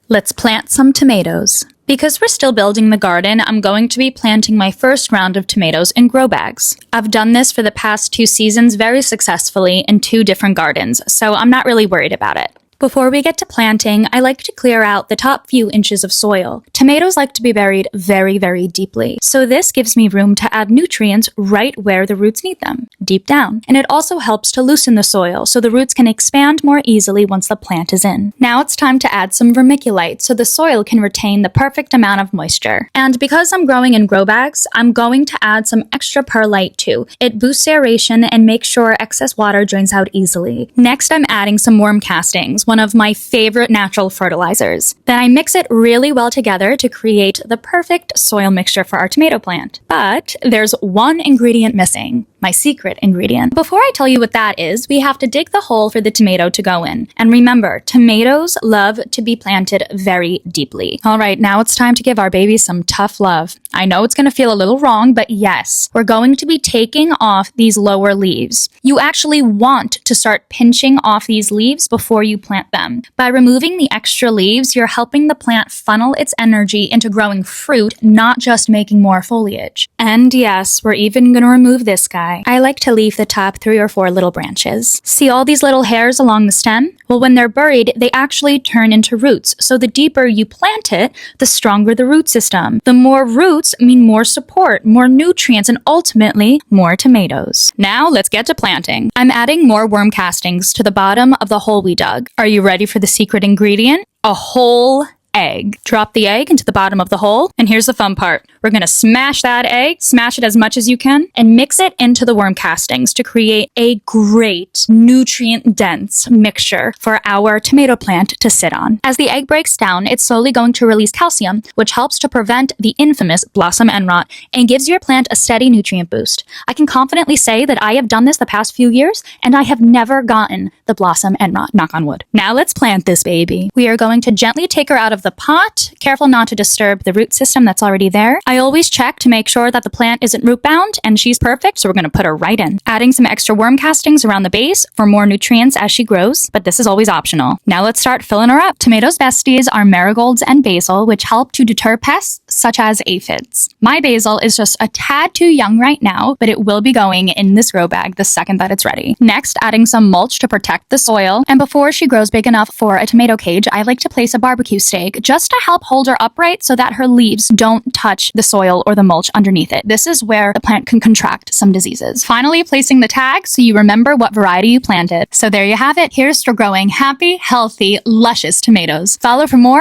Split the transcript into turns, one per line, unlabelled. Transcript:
Let's plant some tomatoes. Because we're still building the garden, I'm going to be planting my first round of tomatoes in grow bags. I've done this for the past 2 seasons very successfully in 2 different gardens, so I'm not really worried about it. Before we get to planting, I like to clear out the top few inches of soil. Tomatoes like to be buried very, very deeply, so this gives me room to add nutrients right where the roots need them, deep down. And it also helps to loosen the soil so the roots can expand more easily once the plant is in. Now it's time to add some vermiculite so the soil can retain the perfect amount of moisture. And because I'm growing in grow bags, I'm going to add some extra perlite too. It boosts aeration and makes sure excess water drains out easily. Next, I'm adding some worm castings, one of my favorite natural fertilizers. Then I mix it really well together to create the perfect soil mixture for our tomato plant. But there's one ingredient missing. My secret ingredient. Before I tell you what that is, we have to dig the hole for the tomato to go in. And remember, tomatoes love to be planted very deeply. All right, now it's time to give our baby some tough love. I know it's going to feel a little wrong, but yes, we're going to be taking off these lower leaves. You actually want to start pinching off these leaves before you plant them. By removing the extra leaves, you're helping the plant funnel its energy into growing fruit, not just making more foliage. And yes, we're even going to remove this guy. I like to leave the top 3 or 4 little branches. See all these little hairs along the stem? Well, when they're buried, they actually turn into roots. So the deeper you plant it, the stronger the root system. The more roots mean more support, more nutrients, and ultimately, more tomatoes. Now, let's get to planting. I'm adding more worm castings to the bottom of the hole we dug. Are you ready for the secret ingredient? A whole egg. Drop the egg into the bottom of the hole, and here's the fun part. We're going to smash that egg, smash it as much as you can, and mix it into the worm castings to create a great nutrient-dense mixture for our tomato plant to sit on. As the egg breaks down, it's slowly going to release calcium, which helps to prevent the infamous blossom end rot and gives your plant a steady nutrient boost. I can confidently say that I have done this the past few years, and I have never gotten the blossom end rot, knock on wood. Now let's plant this baby. We are going to gently take her out of the pot, careful not to disturb the root system that's already there. I always check to make sure that the plant isn't root bound, and she's perfect, so we're going to put her right in. Adding some extra worm castings around the base for more nutrients as she grows, but this is always optional. Now let's start filling her up. Tomatoes' besties are marigolds and basil, which help to deter pests such as aphids. My basil is just a tad too young right now, but it will be going in this grow bag the second that it's ready. Next, adding some mulch to protect the soil, and before she grows big enough for a tomato cage, I like to place a barbecue stake just to help hold her upright so that her leaves don't touch the soil or the mulch underneath it. This is where the plant can contract some diseases. Finally, placing the tag so you remember what variety you planted. So there you have it. Here's to growing happy, healthy, luscious tomatoes. Follow for more